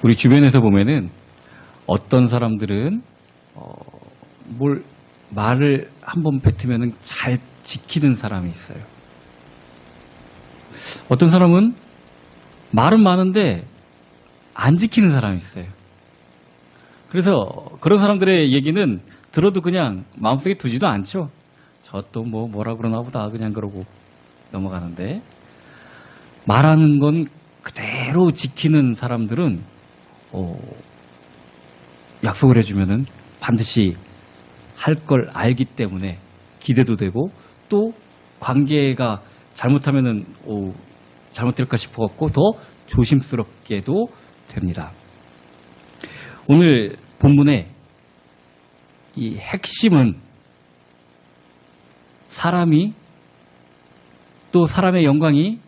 우리 주변에서 보면은 어떤 사람들은 말을 한번 뱉으면은 잘 지키는 사람이 있어요. 어떤 사람은 말은 많은데 안 지키는 사람이 있어요. 그래서 그런 사람들의 얘기는 들어도 그냥 마음속에 두지도 않죠. 저 또 뭐라 그러나 보다 그냥 그러고 넘어가는데, 말하는 건 그대로 지키는 사람들은 약속을 해주면은 반드시 할 걸 알기 때문에 기대도 되고, 또 관계가 잘못하면은 잘못될까 싶어갖고 더 조심스럽게도 됩니다. 오늘 본문의 이 핵심은 사람이, 또 사람의 영광이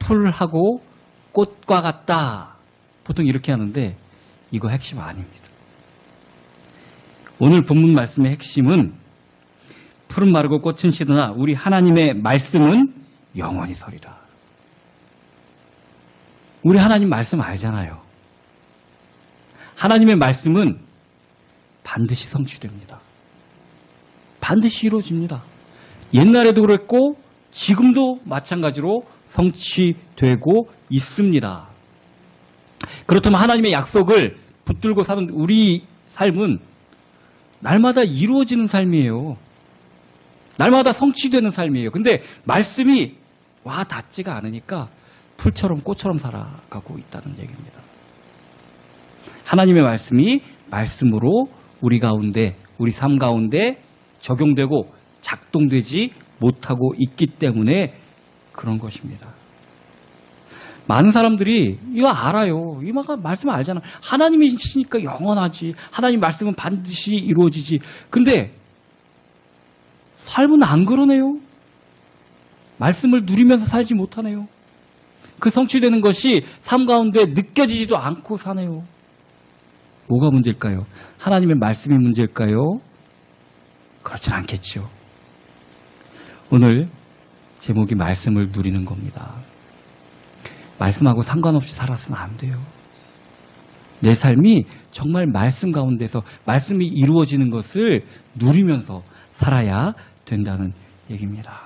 풀하고 꽃과 같다. 보통 이렇게 하는데 이거 핵심 아닙니다. 오늘 본문 말씀의 핵심은 풀은 마르고 꽃은 시드나 우리 하나님의 말씀은 영원히 서리라. 우리 하나님 말씀 알잖아요. 하나님의 말씀은 반드시 성취됩니다. 반드시 이루어집니다. 옛날에도 그랬고 지금도 마찬가지로 성취되고 있습니다. 그렇다면 하나님의 약속을 붙들고 사는 우리 삶은 날마다 이루어지는 삶이에요. 날마다 성취되는 삶이에요. 근데 말씀이 와 닿지가 않으니까 풀처럼 꽃처럼 살아가고 있다는 얘기입니다. 하나님의 말씀이 말씀으로 우리 가운데, 우리 삶 가운데 적용되고 작동되지 못하고 있기 때문에 그런 것입니다. 많은 사람들이 이거 알아요. 이 말씀 알잖아. 하나님이시니까 영원하지. 하나님 말씀은 반드시 이루어지지. 근데 삶은 안 그러네요. 말씀을 누리면서 살지 못하네요. 그 성취되는 것이 삶 가운데 느껴지지도 않고 사네요. 뭐가 문제일까요? 하나님의 말씀이 문제일까요? 그렇진 않겠죠. 오늘 제목이 말씀을 누리는 겁니다. 말씀하고 상관없이 살아서는 안 돼요. 내 삶이 정말 말씀 가운데서 말씀이 이루어지는 것을 누리면서 살아야 된다는 얘기입니다.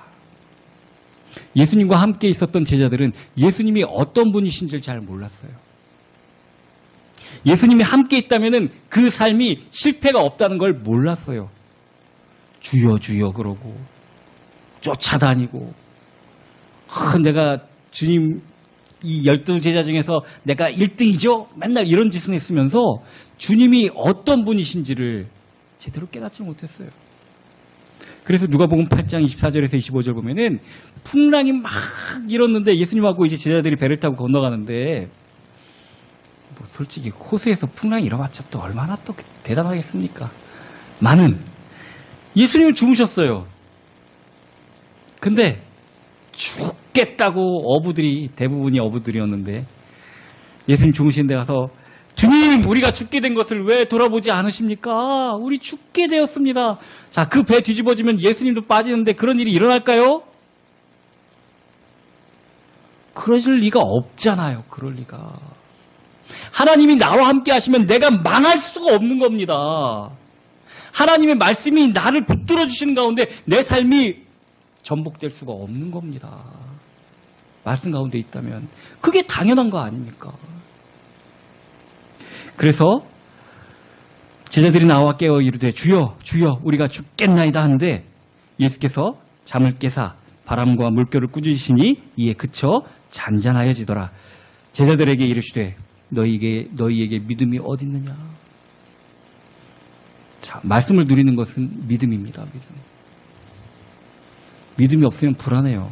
예수님과 함께 있었던 제자들은 예수님이 어떤 분이신지를 잘 몰랐어요. 예수님이 함께 있다면 그 삶이 실패가 없다는 걸 몰랐어요. 주여 주여 그러고 쫓아다니고, 내가 주님 이 12제자 중에서 내가 1등이죠? 맨날 이런 짓을 했으면서 주님이 어떤 분이신지를 제대로 깨닫지 못했어요. 그래서 누가복음 8장 24절에서 25절 보면은 풍랑이 막 일었는데 예수님하고 이제 제자들이 배를 타고 건너가는데, 솔직히 호수에서 풍랑이 일어봤자 또 얼마나 또 대단하겠습니까? 많은 예수님은 주무셨어요. 근데 죽겠다고 대부분이 어부들이었는데 예수님 주무신 데 가서 주님, 우리가 죽게 된 것을 왜 돌아보지 않으십니까? 우리 죽게 되었습니다. 자, 그 배 뒤집어지면 예수님도 빠지는데 그런 일이 일어날까요? 그러실 리가 없잖아요. 그럴 리가. 하나님이 나와 함께 하시면 내가 망할 수가 없는 겁니다. 하나님의 말씀이 나를 붙들어 주시는 가운데 내 삶이 전복될 수가 없는 겁니다. 말씀 가운데 있다면 그게 당연한 거 아닙니까? 그래서 제자들이 나와 깨어 이르되 주여 주여 우리가 죽겠나이다 하는데 예수께서 잠을 깨사 바람과 물결을 꾸짖으시니 이에 그쳐 잔잔하여지더라. 제자들에게 이르시되 너희에게 믿음이 어디 있느냐? 자, 말씀을 누리는 것은 믿음입니다. 믿음이 없으면 불안해요.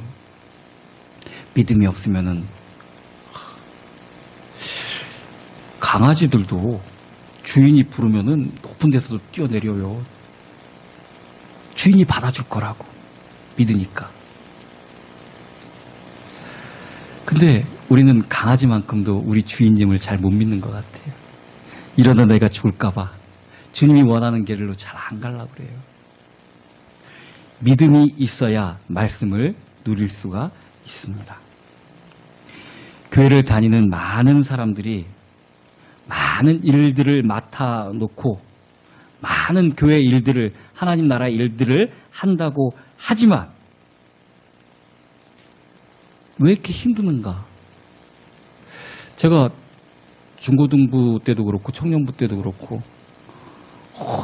믿음이 없으면은 강아지들도 주인이 부르면은 높은 데서도 뛰어내려요. 주인이 받아줄 거라고 믿으니까. 근데 우리는 강아지만큼도 우리 주인님을 잘 못 믿는 것 같아요. 이러다 내가 죽을까 봐 주님이 원하는 길로 잘 안 가려고 그래요. 믿음이 있어야 말씀을 누릴 수가 있습니다. 교회를 다니는 많은 사람들이 많은 일들을 맡아놓고 많은 교회 일들을, 하나님 나라의 일들을 한다고 하지만 왜 이렇게 힘드는가? 제가 중고등부 때도 그렇고 청년부 때도 그렇고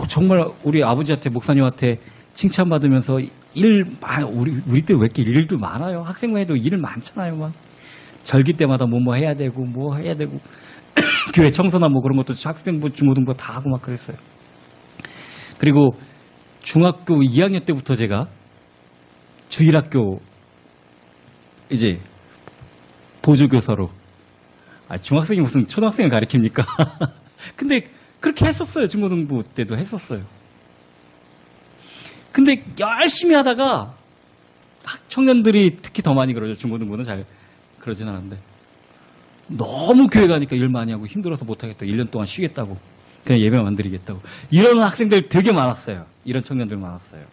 정말 우리 아버지한테, 목사님한테 칭찬받으면서 우리 때 왜 이렇게 일도 많아요? 학생만 해도 일 많잖아요. 막 절기 때마다 뭐 해야 되고 교회 청소나 뭐 그런 것도 학생부, 중고등부 다 하고 막 그랬어요. 그리고 중학교 2학년 때부터 제가 주일학교 이제 보조교사로, 중학생이 무슨 초등학생을 가르칩니까? 근데 그렇게 했었어요. 중고등부 때도 했었어요. 근데 열심히 하다가 청년들이 특히 더 많이 그러죠. 중고등부는 잘 그러진 않은데 너무 교회 가니까 일 많이 하고 힘들어서 못하겠다. 1년 동안 쉬겠다고. 그냥 예배만 드리겠다고. 이런 학생들 되게 많았어요. 이런 청년들 많았어요.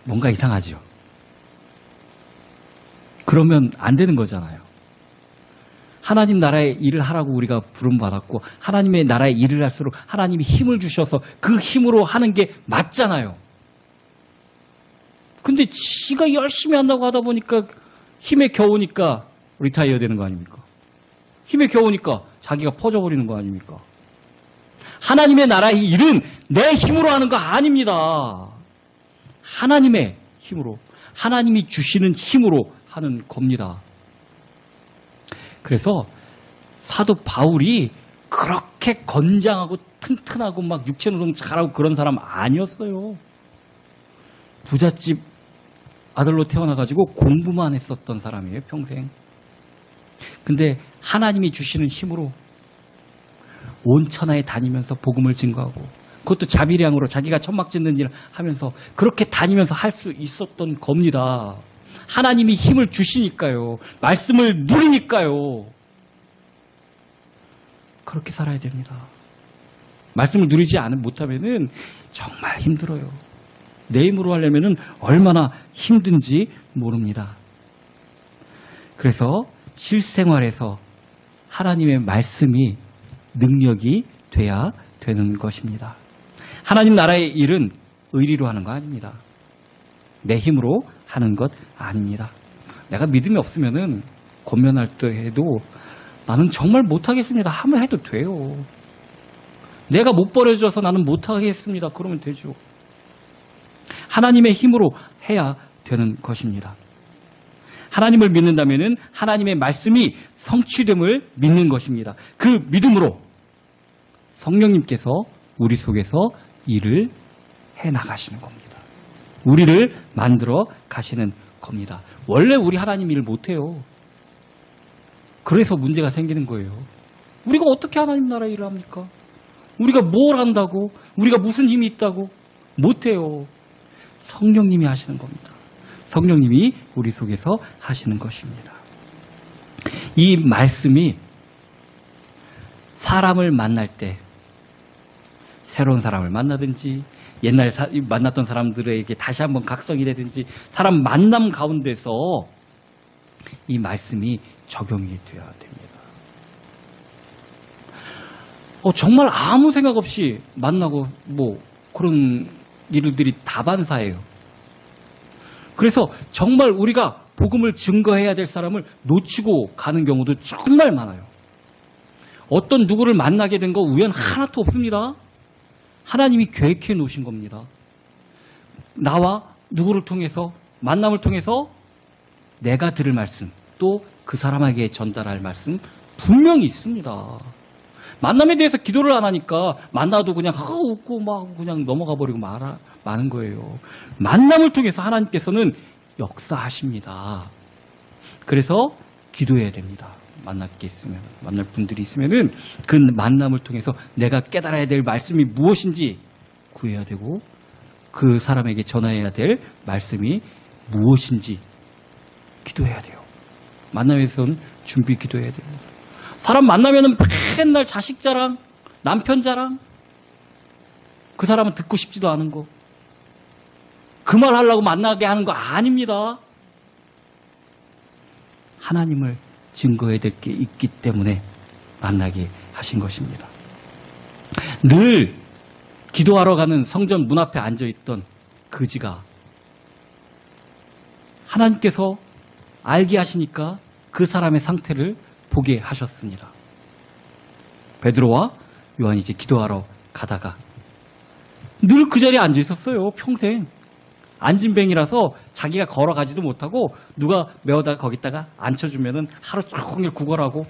뭔가 이상하죠. 그러면 안 되는 거잖아요. 하나님 나라의 일을 하라고 우리가 부름받았고 하나님의 나라의 일을 할수록 하나님이 힘을 주셔서 그 힘으로 하는 게 맞잖아요. 근데 지가 열심히 한다고 하다 보니까 힘에 겨우니까 리타이어 되는 거 아닙니까? 힘에 겨우니까 자기가 퍼져버리는 거 아닙니까? 하나님의 나라의 일은 내 힘으로 하는 거 아닙니다. 하나님의 힘으로, 하나님이 주시는 힘으로 하는 겁니다. 그래서 사도 바울이 그렇게 건장하고 튼튼하고 막 육체노동 잘하고 그런 사람 아니었어요. 부잣집 아들로 태어나가지고 공부만 했었던 사람이에요, 평생. 근데 하나님이 주시는 힘으로 온 천하에 다니면서 복음을 증거하고 그것도 자비량으로 자기가 천막 짓는 일을 하면서 그렇게 다니면서 할 수 있었던 겁니다. 하나님이 힘을 주시니까요. 말씀을 누리니까요. 그렇게 살아야 됩니다. 말씀을 누리지 못하면은 정말 힘들어요. 내 힘으로 하려면은 얼마나 힘든지 모릅니다. 그래서 실생활에서 하나님의 말씀이 능력이 돼야 되는 것입니다. 하나님 나라의 일은 의리로 하는 거 아닙니다. 내 힘으로 하는 것 아닙니다. 내가 믿음이 없으면은 권면할 때 해도 나는 정말 못하겠습니다. 하면 해도 돼요. 내가 못 버려줘서 나는 못하겠습니다. 그러면 되죠. 하나님의 힘으로 해야 되는 것입니다. 하나님을 믿는다면은 하나님의 말씀이 성취됨을 믿는 것입니다. 그 믿음으로 성령님께서 우리 속에서 일을 해 나가시는 겁니다. 우리를 만들어 가시는 겁니다. 원래 우리 하나님 일 못해요. 그래서 문제가 생기는 거예요. 우리가 어떻게 하나님 나라 일을 합니까? 우리가 뭘 한다고? 우리가 무슨 힘이 있다고? 못해요. 성령님이 하시는 겁니다. 성령님이 우리 속에서 하시는 것입니다. 이 말씀이 사람을 만날 때 새로운 사람을 만나든지 옛날에 만났던 사람들에게 다시 한번 각성이 되든지 사람 만남 가운데서 이 말씀이 적용이 되어야 됩니다. 정말 아무 생각 없이 만나고 뭐 그런 일들이 다반사예요. 그래서 정말 우리가 복음을 증거해야 될 사람을 놓치고 가는 경우도 정말 많아요. 어떤 누구를 만나게 된 거 우연 하나도 없습니다. 하나님이 계획해 놓으신 겁니다. 나와 누구를 통해서, 만남을 통해서 내가 들을 말씀, 또 그 사람에게 전달할 말씀 분명히 있습니다. 만남에 대해서 기도를 안 하니까 만나도 그냥 웃고 막 그냥 넘어가 버리고 마는 거예요. 만남을 통해서 하나님께서는 역사하십니다. 그래서 기도해야 됩니다. 만날 분들이 있으면은 그 만남을 통해서 내가 깨달아야 될 말씀이 무엇인지 구해야 되고 그 사람에게 전해야 될 말씀이 무엇인지 기도해야 돼요. 만남에서는 준비 기도해야 돼요. 사람 만나면은 맨날 자식 자랑, 남편 자랑, 그 사람은 듣고 싶지도 않은 거. 그 말 하려고 만나게 하는 거 아닙니다. 하나님을 증거해야 될 게 있기 때문에 만나게 하신 것입니다. 늘 기도하러 가는 성전 문 앞에 앉아있던 그지가 하나님께서 알게 하시니까 그 사람의 상태를 보게 하셨습니다. 베드로와 요한이 이제 기도하러 가다가 늘 그 자리에 앉아 있었어요. 평생. 안진뱅이라서 자기가 걸어가지도 못하고 누가 메어다가 거기다가 앉혀주면은 하루 종일 구걸하고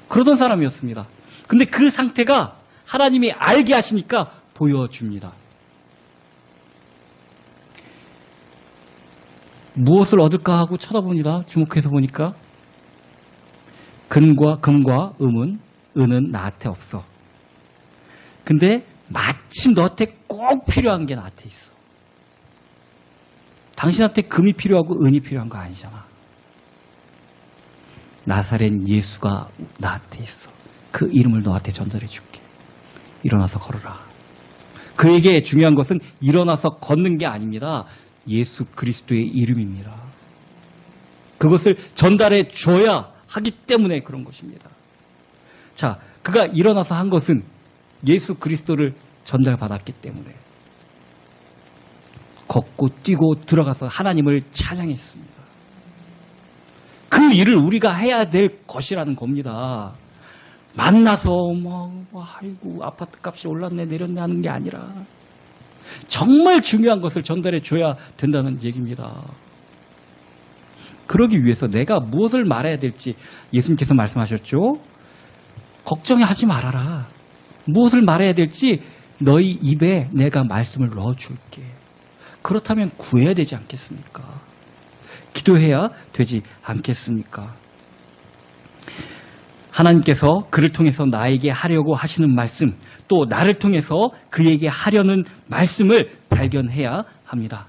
그러던 사람이었습니다. 근데 그 상태가 하나님이 알게 하시니까 보여줍니다. 무엇을 얻을까 하고 쳐다봅니다. 주목해서 보니까 금과 음은 나한테 없어. 근데 마침 너한테 꼭 필요한 게 나한테 있어. 당신한테 금이 필요하고 은이 필요한 거 아니잖아. 나사렛 예수가 나한테 있어. 그 이름을 너한테 전달해 줄게. 일어나서 걸어라. 그에게 중요한 것은 일어나서 걷는 게 아닙니다. 예수 그리스도의 이름입니다. 그것을 전달해 줘야 하기 때문에 그런 것입니다. 자, 그가 일어나서 한 것은 예수 그리스도를 전달받았기 때문에 걷고 뛰고 들어가서 하나님을 찬양했습니다. 그 일을 우리가 해야 될 것이라는 겁니다. 만나서 아이고 아파트 값이 올랐네 내렸네 하는 게 아니라 정말 중요한 것을 전달해 줘야 된다는 얘기입니다. 그러기 위해서 내가 무엇을 말해야 될지 예수님께서 말씀하셨죠. 걱정하지 말아라. 무엇을 말해야 될지 너희 입에 내가 말씀을 넣어줄게. 그렇다면 구해야 되지 않겠습니까? 기도해야 되지 않겠습니까? 하나님께서 그를 통해서 나에게 하려고 하시는 말씀, 또 나를 통해서 그에게 하려는 말씀을 발견해야 합니다.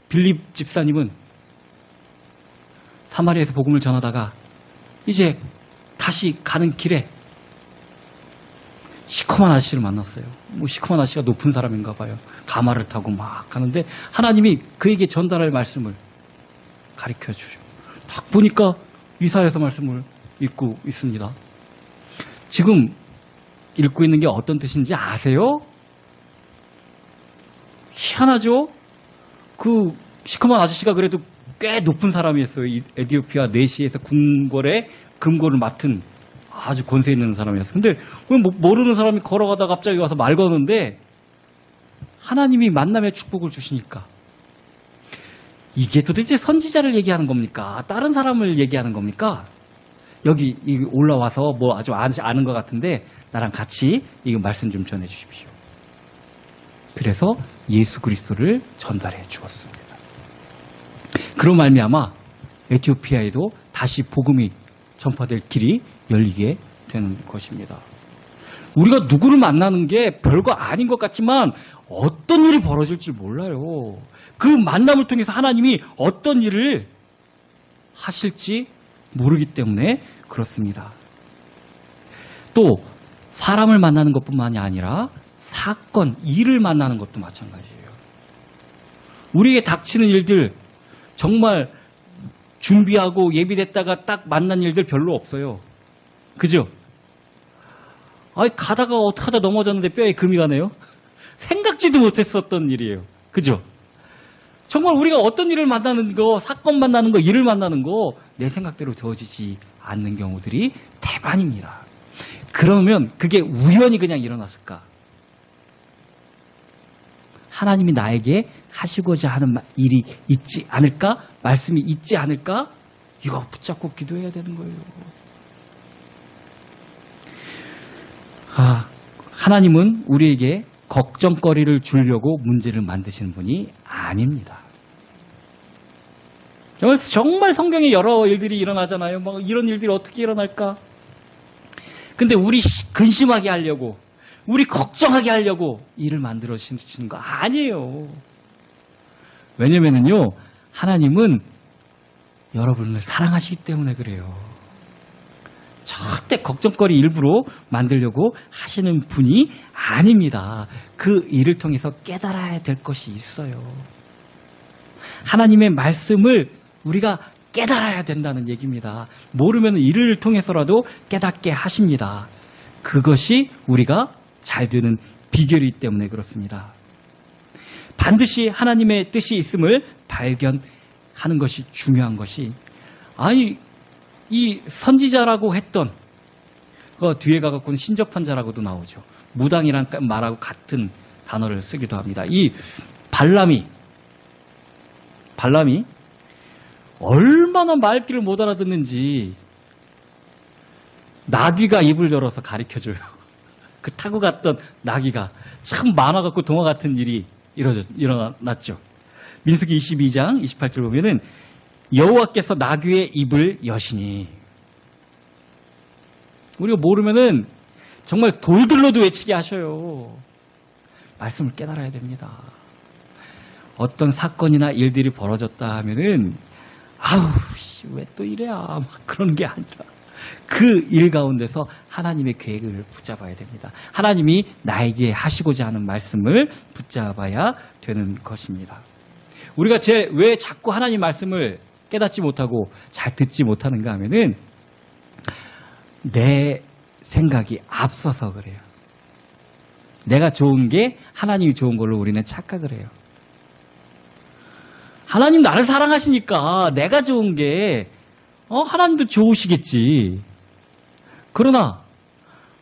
빌립 집사님은 사마리아에서 복음을 전하다가 이제 다시 가는 길에 시커먼 아저씨를 만났어요. 시커먼 아저씨가 높은 사람인가 봐요. 가마를 타고 막 가는데 하나님이 그에게 전달할 말씀을 가르쳐 주죠. 딱 보니까 이사야서 말씀을 읽고 있습니다. 지금 읽고 있는 게 어떤 뜻인지 아세요? 희한하죠? 그 시커먼 아저씨가 그래도 꽤 높은 사람이었어요. 이 에티오피아 내시에서 궁궐에 금고를 맡은 아주 권세 있는 사람이었어요. 근데 모르는 사람이 걸어가다 갑자기 와서 말 거는데 하나님이 만남의 축복을 주시니까 이게 도대체 선지자를 얘기하는 겁니까? 다른 사람을 얘기하는 겁니까? 여기 올라와서 뭐 아주 아는 것 같은데 나랑 같이 이 말씀 좀 전해 주십시오. 그래서 예수 그리스도를 전달해 주었습니다. 그로 말미암아 에티오피아에도 다시 복음이 전파될 길이 열리게 되는 것입니다. 우리가 누구를 만나는 게 별거 아닌 것 같지만 어떤 일이 벌어질지 몰라요. 그 만남을 통해서 하나님이 어떤 일을 하실지 모르기 때문에 그렇습니다. 또 사람을 만나는 것뿐만이 아니라 사건, 일을 만나는 것도 마찬가지예요. 우리에게 닥치는 일들 정말 준비하고 예비됐다가 딱 만난 일들 별로 없어요. 그죠? 가다가 어떡하다 넘어졌는데 뼈에 금이 가네요. 생각지도 못했었던 일이에요. 그죠? 정말 우리가 어떤 일을 만나는 거, 사건 만나는 거, 일을 만나는 거 내 생각대로 되어지지 않는 경우들이 대반입니다. 그러면 그게 우연히 그냥 일어났을까? 하나님이 나에게 하시고자 하는 일이 있지 않을까? 말씀이 있지 않을까? 이거 붙잡고 기도해야 되는 거예요. 하나님은 우리에게 걱정거리를 주려고 문제를 만드시는 분이 아닙니다. 정말 성경에 여러 일들이 일어나잖아요. 이런 일들이 어떻게 일어날까? 근데 우리 근심하게 하려고, 우리 걱정하게 하려고 일을 만들어 주시는 거 아니에요. 왜냐면은요, 하나님은 여러분을 사랑하시기 때문에 그래요. 절대 걱정거리 일부러 만들려고 하시는 분이 아닙니다. 그 일을 통해서 깨달아야 될 것이 있어요. 하나님의 말씀을 우리가 깨달아야 된다는 얘기입니다. 모르면 이를 통해서라도 깨닫게 하십니다. 그것이 우리가 잘 되는 비결이기 때문에 그렇습니다. 반드시 하나님의 뜻이 있음을 발견하는 것이 중요한 것이, 아니 이 선지자라고 했던 그 뒤에 가갖고는 신접한 자라고도 나오죠. 무당이란 말하고 같은 단어를 쓰기도 합니다. 이 발람이 얼마나 말귀를 못 알아듣는지 나귀가 입을 열어서 가르쳐줘요. 그 타고 갔던 나귀가 참 많아갖고 동화 같은 일이 일어났죠. 민수기 22장 28절 보면은 여호와께서 나귀의 입을 여시니, 우리가 모르면은 정말 돌들로도 외치게 하셔요. 말씀을 깨달아야 됩니다. 어떤 사건이나 일들이 벌어졌다 하면은 아우 왜 또 이래야 막 그런 게 아니라 그 일 가운데서 하나님의 계획을 붙잡아야 됩니다. 하나님이 나에게 하시고자 하는 말씀을 붙잡아야 되는 것입니다. 우리가 왜 자꾸 하나님 말씀을 깨닫지 못하고 잘 듣지 못하는가 하면은 내 생각이 앞서서 그래요. 내가 좋은 게 하나님이 좋은 걸로 우리는 착각을 해요. 하나님 나를 사랑하시니까 내가 좋은 게 하나님도 좋으시겠지. 그러나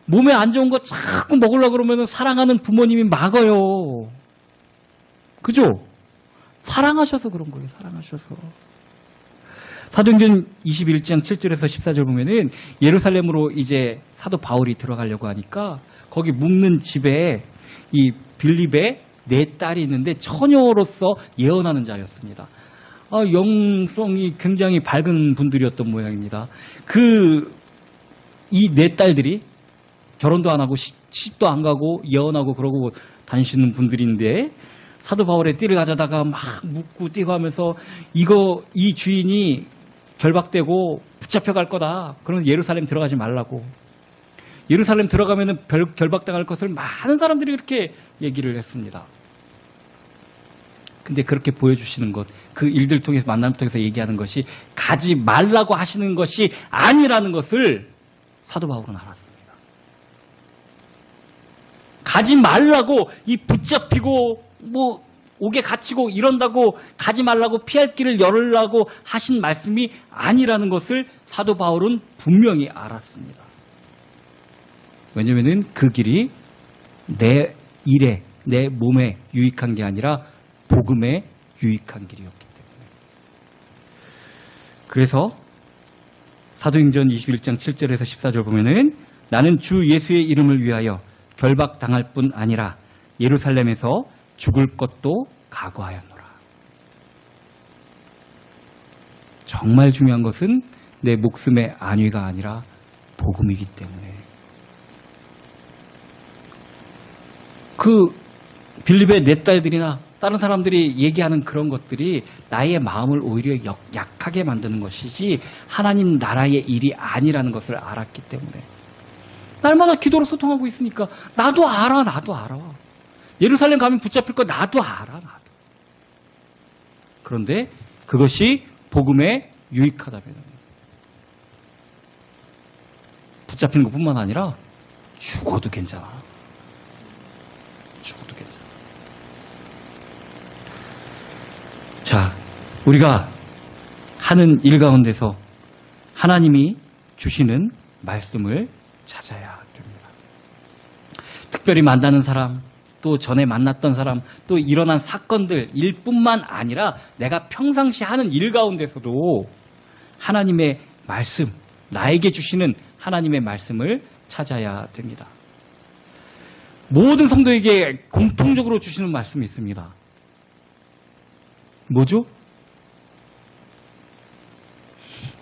몸에 안 좋은 거 자꾸 먹으려고 그러면 사랑하는 부모님이 막어요. 그죠? 사랑하셔서 그런 거예요. 사랑하셔서. 사도행전 21장 7절에서 14절 보면은 예루살렘으로 이제 사도 바울이 들어가려고 하니까 거기 묵는 집에 이 빌립의 4딸이 있는데 처녀로서 예언하는 자였습니다. 영성이 굉장히 밝은 분들이었던 모양입니다. 이 4딸들이 결혼도 안 하고 시집도 안 가고 예언하고 그러고 다니시는 분들인데 사도 바울의 띠를 가져다가 막 묻고 뛰고 하면서 이 주인이 결박되고 붙잡혀갈 거다. 그러면 예루살렘 들어가지 말라고. 예루살렘 들어가면은 결박당할 것을 많은 사람들이 그렇게 얘기를 했습니다. 근데 그렇게 보여주시는 것, 그 일들 통해서 만남을 통해서 얘기하는 것이 가지 말라고 하시는 것이 아니라는 것을 사도 바울은 알았습니다. 가지 말라고 이 붙잡히고 옥에 갇히고 이런다고 가지 말라고 피할 길을 열으려고 하신 말씀이 아니라는 것을 사도 바울은 분명히 알았습니다. 왜냐면은 그 길이 내 일에, 내 몸에 유익한 게 아니라 복음에 유익한 길이었기 때문에. 그래서 사도행전 21장 7절에서 14절 보면은 나는 주 예수의 이름을 위하여 결박당할 뿐 아니라 예루살렘에서 죽을 것도 각오하였노라. 정말 중요한 것은 내 목숨의 안위가 아니라 복음이기 때문에. 그 빌립의 4딸들이나 다른 사람들이 얘기하는 그런 것들이 나의 마음을 오히려 약하게 만드는 것이지 하나님 나라의 일이 아니라는 것을 알았기 때문에. 날마다 기도로 소통하고 있으니까 나도 알아. 예루살렘 가면 붙잡힐 거 나도 알아. 그런데 그것이 복음에 유익하다면 붙잡히는 것뿐만 아니라 죽어도 괜찮아. 죽어도 괜찮아. 자, 우리가 하는 일 가운데서 하나님이 주시는 말씀을 찾아야 됩니다. 특별히 만나는 사람, 또 전에 만났던 사람, 또 일어난 사건들, 일뿐만 아니라 내가 평상시 하는 일 가운데서도 하나님의 말씀, 나에게 주시는 하나님의 말씀을 찾아야 됩니다. 모든 성도에게 공통적으로 주시는 말씀이 있습니다. 뭐죠?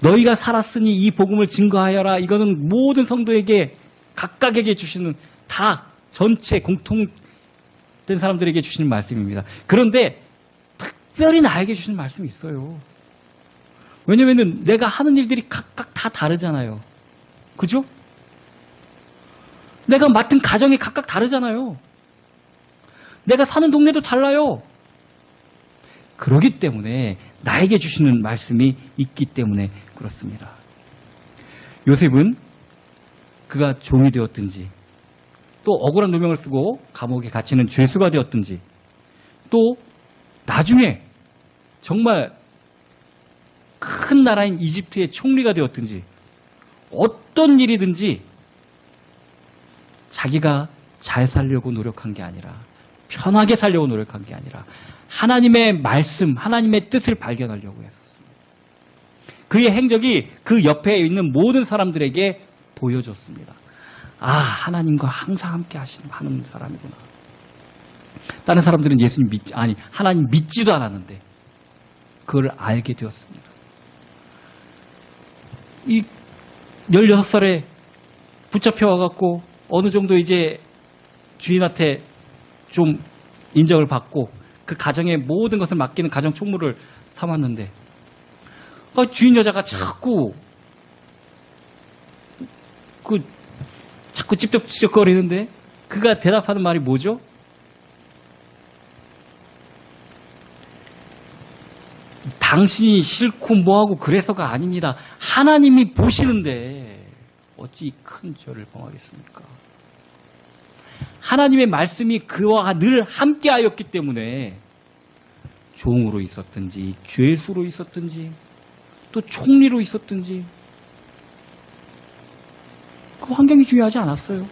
너희가 살았으니 이 복음을 증거하여라. 이거는 모든 성도에게 각각에게 주시는, 다 전체 공통된 사람들에게 주시는 말씀입니다. 그런데 특별히 나에게 주시는 말씀이 있어요. 왜냐면은 내가 하는 일들이 각각 다 다르잖아요. 그죠? 내가 맡은 가정이 각각 다르잖아요. 내가 사는 동네도 달라요. 그러기 때문에 나에게 주시는 말씀이 있기 때문에 그렇습니다. 요셉은 그가 종이 되었든지 또 억울한 누명을 쓰고 감옥에 갇히는 죄수가 되었든지 또 나중에 정말 큰 나라인 이집트의 총리가 되었든지 어떤 일이든지 자기가 잘 살려고 노력한 게 아니라 편하게 살려고 노력한 게 아니라 하나님의 말씀, 하나님의 뜻을 발견하려고 했었습니다. 그의 행적이 그 옆에 있는 모든 사람들에게 보여줬습니다. 아, 하나님과 항상 함께 하는 사람이구나. 다른 사람들은 예수님 하나님 믿지도 않았는데 그걸 알게 되었습니다. 이 16살에 붙잡혀 와갖고 어느 정도 이제 주인한테 좀 인정을 받고 그 가정의 모든 것을 맡기는 가정 총무를 삼았는데 주인 여자가 자꾸 찝쩍찝쩍거리는데 그가 대답하는 말이 뭐죠? 당신이 싫고 뭐하고 그래서가 아닙니다. 하나님이 보시는데 어찌 큰 죄를 범하겠습니까? 하나님의 말씀이 그와 늘 함께하였기 때문에 종으로 있었든지 죄수로 있었든지 또 총리로 있었든지 그 환경이 중요하지 않았어요.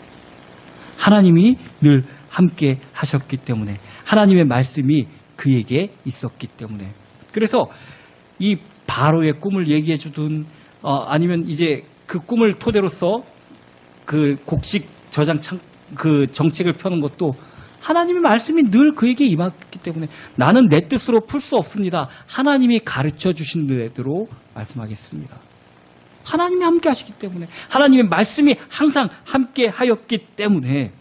하나님이 늘 함께 하셨기 때문에 하나님의 말씀이 그에게 있었기 때문에 그래서 이 바로의 꿈을 얘기해 주든 아니면 이제 그 꿈을 토대로서 그 곡식 저장 그 정책을 펴는 것도 하나님의 말씀이 늘 그에게 임했기 때문에 나는 내 뜻으로 풀 수 없습니다. 하나님이 가르쳐 주신 대로 말씀하겠습니다. 하나님이 함께 하시기 때문에 하나님의 말씀이 항상 함께 하였기 때문에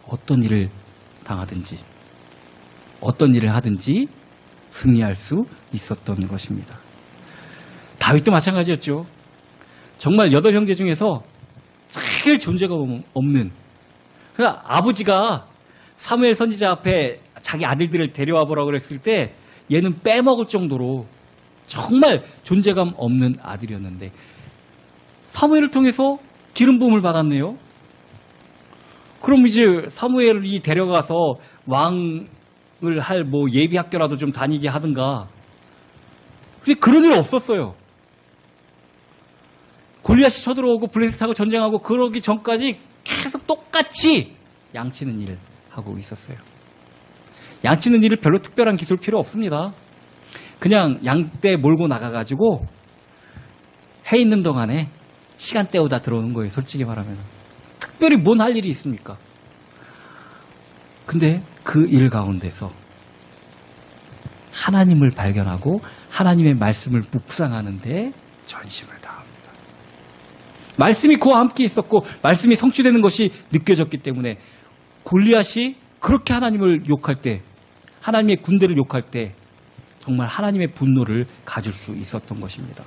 어떤 일을 당하든지 어떤 일을 하든지 승리할 수 있었던 것입니다. 다윗도 마찬가지였죠. 정말 8형제 중에서 제일 존재가 없는 그러니까 아버지가 사무엘 선지자 앞에 자기 아들들을 데려와 보라고 그랬을 때 얘는 빼먹을 정도로 정말 존재감 없는 아들이었는데 사무엘을 통해서 기름 부음을 받았네요. 그럼 이제 사무엘이 데려가서 왕을 할 뭐 예비 학교라도 좀 다니게 하든가. 근데 그런 일 없었어요. 골리앗이 쳐들어오고 블레셋하고 전쟁하고 그러기 전까지 계속 똑같이 양치는 일을 하고 있었어요. 양치는 일을 별로 특별한 기술 필요 없습니다. 그냥 양떼 몰고 나가가지고 해 있는 동안에 시간 때우다 들어오는 거예요. 솔직히 말하면. 특별히 뭔 할 일이 있습니까? 근데 그 일 가운데서 하나님을 발견하고 하나님의 말씀을 묵상하는데 전심을 다합니다. 말씀이 그와 함께 있었고 말씀이 성취되는 것이 느껴졌기 때문에 골리앗이 그렇게 하나님을 욕할 때 하나님의 군대를 욕할 때 정말 하나님의 분노를 가질 수 있었던 것입니다.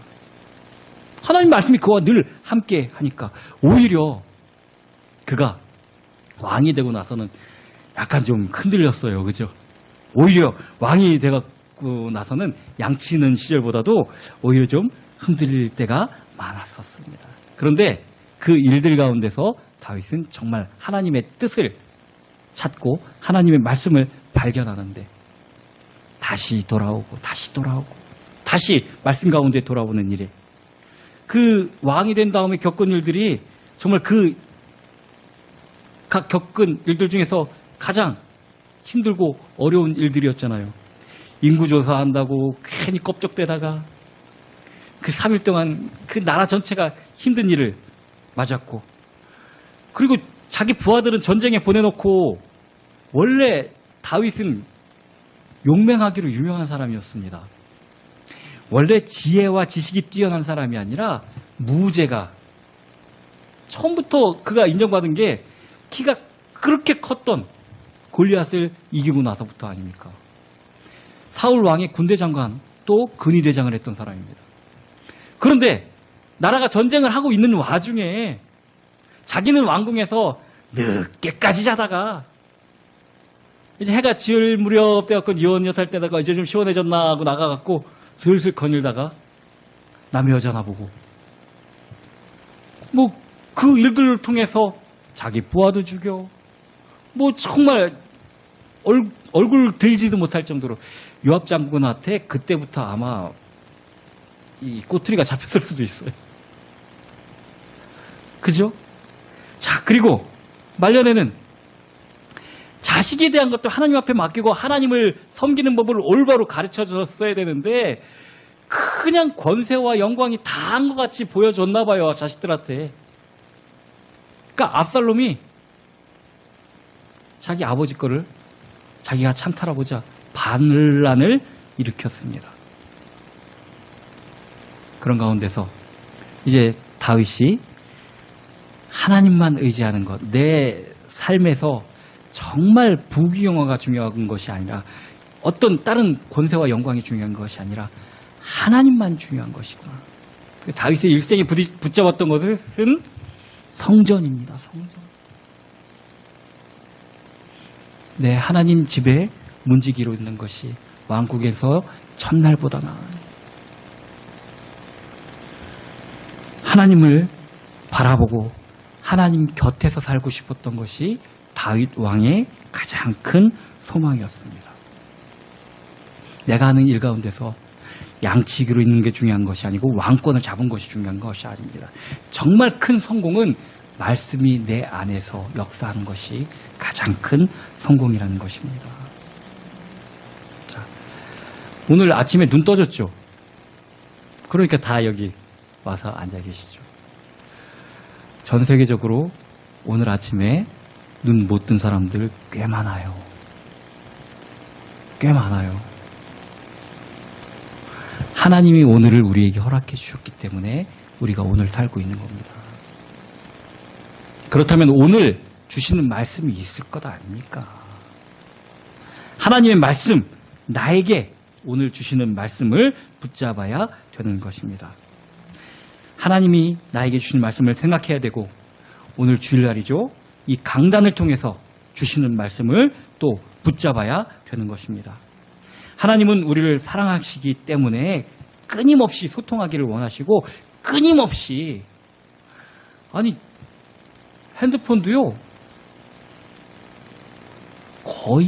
하나님 말씀이 그와 늘 함께 하니까 오히려 그가 왕이 되고 나서는 약간 좀 흔들렸어요. 그죠? 오히려 왕이 되고 나서는 양치는 시절보다도 오히려 좀 흔들릴 때가 많았었습니다. 그런데 그 일들 가운데서 다윗은 정말 하나님의 뜻을 찾고 하나님의 말씀을 발견하는데 다시 돌아오고 다시 말씀 가운데 돌아오는 일에 그 왕이 된 다음에 겪은 일들이 정말 그 각 겪은 일들 중에서 가장 힘들고 어려운 일들이었잖아요. 인구조사한다고 괜히 껍적대다가 그 3일 동안 그 나라 전체가 힘든 일을 맞았고 그리고 자기 부하들은 전쟁에 보내놓고 원래 다윗은 용맹하기로 유명한 사람이었습니다. 원래 지혜와 지식이 뛰어난 사람이 아니라 무죄가 처음부터 그가 인정받은 게 키가 그렇게 컸던 골리앗을 이기고 나서부터 아닙니까? 사울 왕의 군대 장관 또 근위대장을 했던 사람입니다. 그런데 나라가 전쟁을 하고 있는 와중에 자기는 왕궁에서 늦게까지 자다가 이제 해가 지을 무렵 돼갖고 여살 때다가 이제 좀 시원해졌나 하고 나가갖고 슬슬 거닐다가 남의 여자 나보고 뭐 그 일들을 통해서 자기 부하도 죽여 뭐 정말 얼굴 들지도 못할 정도로 요압 장군한테 그때부터 아마 이 꼬투리가 잡혔을 수도 있어요. 그죠? 자, 그리고 말년에는 자식에 대한 것도 하나님 앞에 맡기고 하나님을 섬기는 법을 올바로 가르쳐 줬어야 되는데 그냥 권세와 영광이 다 한 것 같이 보여줬나 봐요, 자식들한테. 그러니까 압살롬이 자기 아버지 거를 자기가 찬탈하고자 반란을 일으켰습니다. 그런 가운데서 이제 다윗이 하나님만 의지하는 것, 내 삶에서 정말 부귀영화가 중요한 것이 아니라 어떤 다른 권세와 영광이 중요한 것이 아니라 하나님만 중요한 것이구나. 다윗의 일생이 붙잡았던 것은 성전입니다. 성전. 네, 하나님 집에 문지기로 있는 것이 왕국에서 첫날보다 나아요. 하나님을 바라보고 하나님 곁에서 살고 싶었던 것이 다윗 왕의 가장 큰 소망이었습니다. 내가 하는 일 가운데서 양치기로 있는 게 중요한 것이 아니고 왕권을 잡은 것이 중요한 것이 아닙니다. 정말 큰 성공은 말씀이 내 안에서 역사하는 것이 가장 큰 성공이라는 것입니다. 자, 오늘 아침에 눈 떠졌죠? 그러니까 다 여기 와서 앉아 계시죠. 전 세계적으로 오늘 아침에 눈 못 뜬 사람들 꽤 많아요. 꽤 많아요. 하나님이 오늘을 우리에게 허락해 주셨기 때문에 우리가 오늘 살고 있는 겁니다. 그렇다면 오늘 주시는 말씀이 있을 것 아닙니까? 하나님의 말씀, 나에게 오늘 주시는 말씀을 붙잡아야 되는 것입니다. 하나님이 나에게 주신 말씀을 생각해야 되고 오늘 주일날이죠. 이 강단을 통해서 주시는 말씀을 또 붙잡아야 되는 것입니다. 하나님은 우리를 사랑하시기 때문에 끊임없이 소통하기를 원하시고 끊임없이 아니 핸드폰도요 거의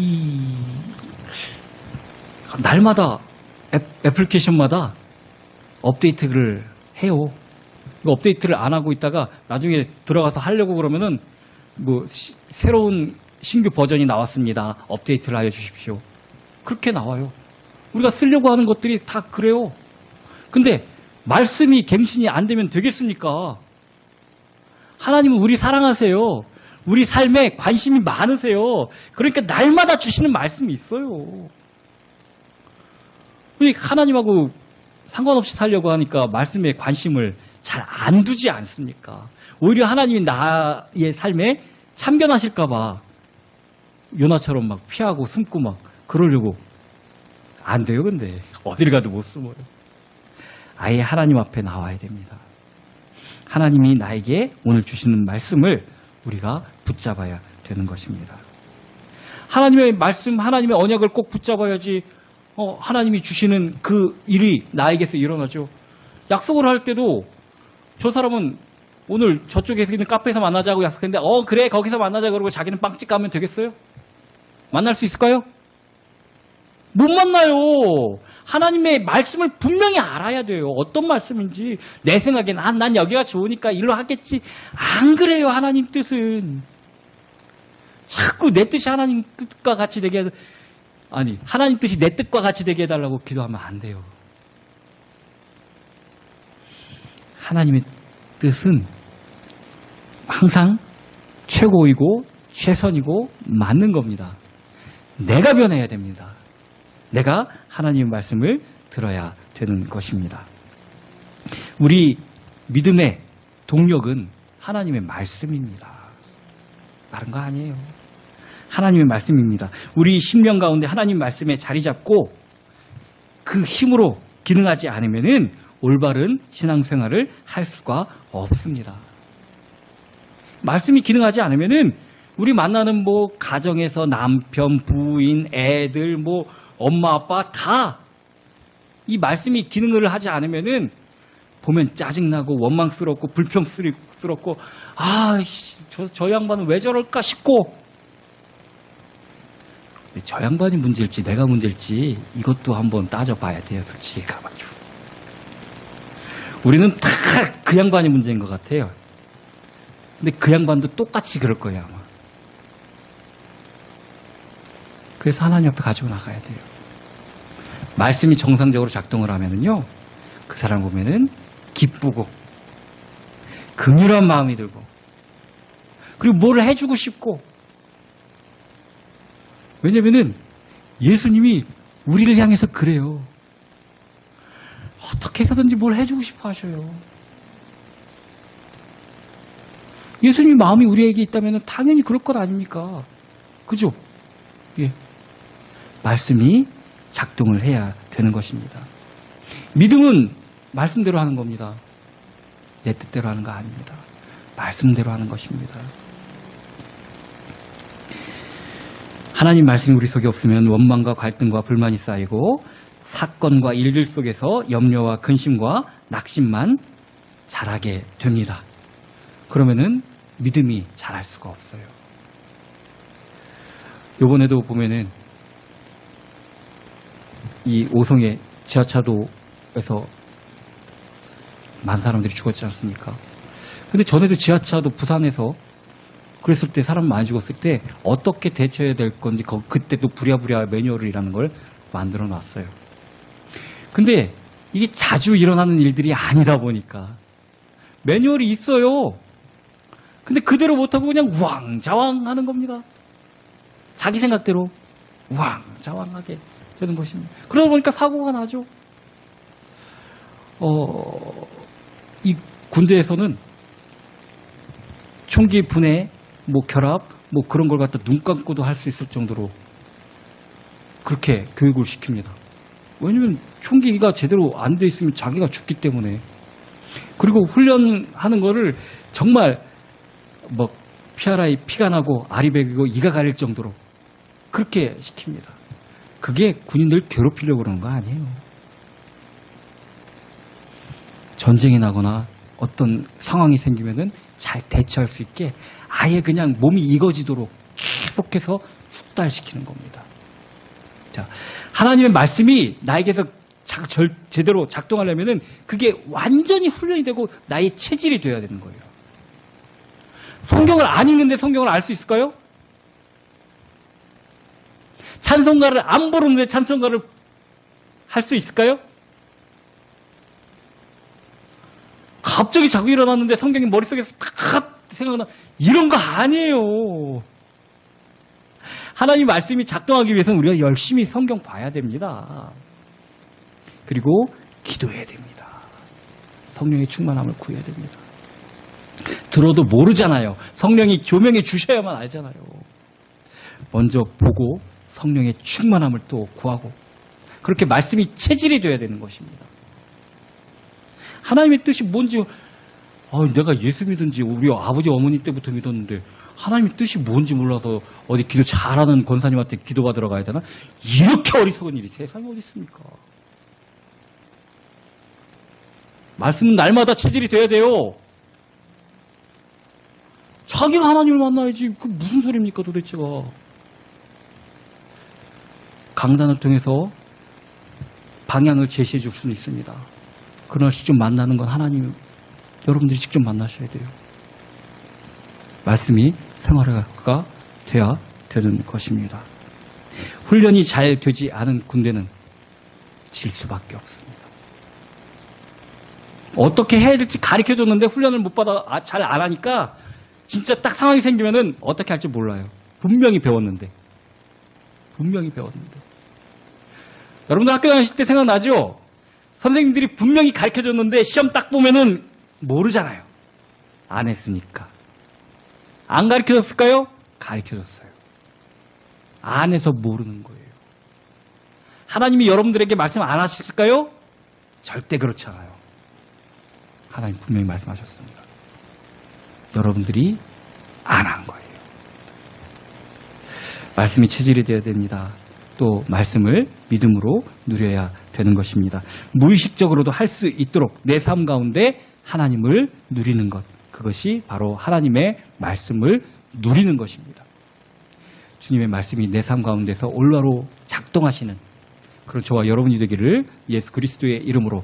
날마다 애플리케이션마다 업데이트를 해요. 업데이트를 안 하고 있다가 나중에 들어가서 하려고 그러면은 뭐 새로운 신규 버전이 나왔습니다. 업데이트를 하여 주십시오. 그렇게 나와요. 우리가 쓰려고 하는 것들이 다 그래요. 근데 말씀이 갱신이 안 되면 되겠습니까? 하나님은 우리 사랑하세요. 우리 삶에 관심이 많으세요. 그러니까 날마다 주시는 말씀이 있어요. 우리 하나님하고 상관없이 살려고 하니까 말씀에 관심을 잘 안 두지 않습니까? 오히려 하나님이 나의 삶에 참견하실까봐 요나처럼 막 피하고 숨고 막 그러려고 안 돼요. 근데 어딜 가도 못 숨어요. 아예 하나님 앞에 나와야 됩니다. 하나님이 나에게 오늘 주시는 말씀을 우리가 붙잡아야 되는 것입니다. 하나님의 말씀, 하나님의 언약을 꼭 붙잡아야지 하나님이 주시는 그 일이 나에게서 일어나죠. 약속을 할 때도 저 사람은 오늘 저쪽에서 있는 카페에서 만나자고 약속했는데 그래 거기서 만나자 그러고 자기는 빵집 가면 되겠어요? 만날 수 있을까요? 못 만나요. 하나님의 말씀을 분명히 알아야 돼요. 어떤 말씀인지. 내 생각엔 난 여기가 좋으니까 일로 하겠지. 안 그래요. 하나님 뜻은. 자꾸 내 뜻이 하나님 뜻과 같이 되게 하나님 뜻이 내 뜻과 같이 되게 해달라고 기도하면 안 돼요. 하나님의 뜻은 항상 최고이고 최선이고 맞는 겁니다. 내가 변해야 됩니다. 내가 하나님의 말씀을 들어야 되는 것입니다. 우리 믿음의 동력은 하나님의 말씀입니다. 다른 거 아니에요. 하나님의 말씀입니다. 우리 심령 가운데 하나님 말씀에 자리 잡고 그 힘으로 기능하지 않으면은 올바른 신앙생활을 할 수가 없습니다. 말씀이 기능하지 않으면은 우리 만나는 뭐 가정에서 남편, 부인, 애들, 뭐 엄마, 아빠 다 이 말씀이 기능을 하지 않으면은 보면 짜증나고 원망스럽고 불평스럽고 저 양반은 왜 저럴까 싶고 저 양반이 문제일지 내가 문제일지 이것도 한번 따져봐야 돼요. 솔직히 가가지고 우리는 다 그 양반이 문제인 것 같아요. 근데 그 양반도 똑같이 그럴 거예요 아마. 그래서 하나님 앞에 가지고 나가야 돼요. 말씀이 정상적으로 작동을 하면은요 그 사람 보면은 기쁘고 긍휼한 마음이 들고 그리고 뭘 해주고 싶고 왜냐면은 예수님이 우리를 향해서 그래요. 어떻게 해서든지 뭘 해주고 싶어 하셔요. 예수님 마음이 우리에게 있다면 당연히 그럴 것 아닙니까? 그죠? 예. 말씀이 작동을 해야 되는 것입니다. 믿음은 말씀대로 하는 겁니다. 내 뜻대로 하는 거 아닙니다. 말씀대로 하는 것입니다. 하나님 말씀이 우리 속에 없으면 원망과 갈등과 불만이 쌓이고 사건과 일들 속에서 염려와 근심과 낙심만 자라게 됩니다. 그러면은 믿음이 자랄 수가 없어요. 요번에도 보면은 이 오송의 지하차도에서 많은 사람들이 죽었지 않습니까? 근데 전에도 지하차도 부산에서 그랬을 때 사람 많이 죽었을 때 어떻게 대처해야 될 건지 그때도 부랴부랴 매뉴얼이라는 걸 만들어 놨어요. 근데 이게 자주 일어나는 일들이 아니다 보니까 매뉴얼이 있어요. 근데 그대로 못하고 그냥 우왕좌왕 하는 겁니다. 자기 생각대로 우왕좌왕하게 되는 것입니다. 그러다 보니까 사고가 나죠. 이 군대에서는 총기 분해, 뭐 결합, 뭐 그런 걸 갖다 눈 감고도 할 수 있을 정도로 그렇게 교육을 시킵니다. 왜냐면 총기가 제대로 안 돼 있으면 자기가 죽기 때문에. 그리고 훈련하는 거를 정말 뭐 피아라이 피가 나고 알이 배기고 이가 가릴 정도로 그렇게 시킵니다. 그게 군인들 괴롭히려고 그러는 거 아니에요. 전쟁이 나거나 어떤 상황이 생기면은 잘 대처할 수 있게 아예 그냥 몸이 익어지도록 계속해서 숙달시키는 겁니다. 자, 하나님의 말씀이 나에게서 제대로 작동하려면은 그게 완전히 훈련이 되고 나의 체질이 되어야 되는 거예요. 성경을 안 읽는데 성경을 알 수 있을까요? 찬송가를 안 부르는데 찬송가를 할 수 있을까요? 갑자기 자고 일어났는데 성경이 머릿속에서 탁 생각나. 이런 거 아니에요. 하나님 말씀이 작동하기 위해서는 우리가 열심히 성경 봐야 됩니다. 그리고 기도해야 됩니다. 성령의 충만함을 구해야 됩니다. 들어도 모르잖아요. 성령이 조명해 주셔야만 알잖아요. 먼저 보고 성령의 충만함을 또 구하고 그렇게 말씀이 체질이 되어야 되는 것입니다. 하나님의 뜻이 뭔지 내가 예수 믿은지 우리 아버지 어머니 때부터 믿었는데 하나님의 뜻이 뭔지 몰라서 어디 기도 잘하는 권사님한테 기도받으러 가야 되나? 이렇게 어리석은 일이 세상에 어디 있습니까? 말씀은 날마다 체질이 돼야 돼요. 자기가 하나님을 만나야지. 그 무슨 소리입니까 도대체가. 강단을 통해서 방향을 제시해 줄 수는 있습니다. 그러나 직접 만나는 건 하나님, 여러분들이 직접 만나셔야 돼요. 말씀이 생활화가 돼야 되는 것입니다. 훈련이 잘 되지 않은 군대는 질 수밖에 없습니다. 어떻게 해야 될지 가르쳐줬는데 훈련을 못 받아 잘 안 하니까 진짜 딱 상황이 생기면은 어떻게 할지 몰라요. 분명히 배웠는데. 여러분들 학교 다니실 때 생각나죠? 선생님들이 분명히 가르쳐줬는데 시험 딱 보면은 모르잖아요. 안 했으니까. 안 가르쳐줬을까요? 가르쳐줬어요. 안 해서 모르는 거예요. 하나님이 여러분들에게 말씀 안 하실까요? 절대 그렇지 않아요. 하나님 분명히 말씀하셨습니다. 여러분들이 안 한 거예요. 말씀이 체질이 되어야 됩니다. 또 말씀을 믿음으로 누려야 되는 것입니다. 무의식적으로도 할 수 있도록 내 삶 가운데 하나님을 누리는 것, 그것이 바로 하나님의 말씀을 누리는 것입니다. 주님의 말씀이 내 삶 가운데서 올바로 작동하시는 그런 저와 여러분이 되기를 예수 그리스도의 이름으로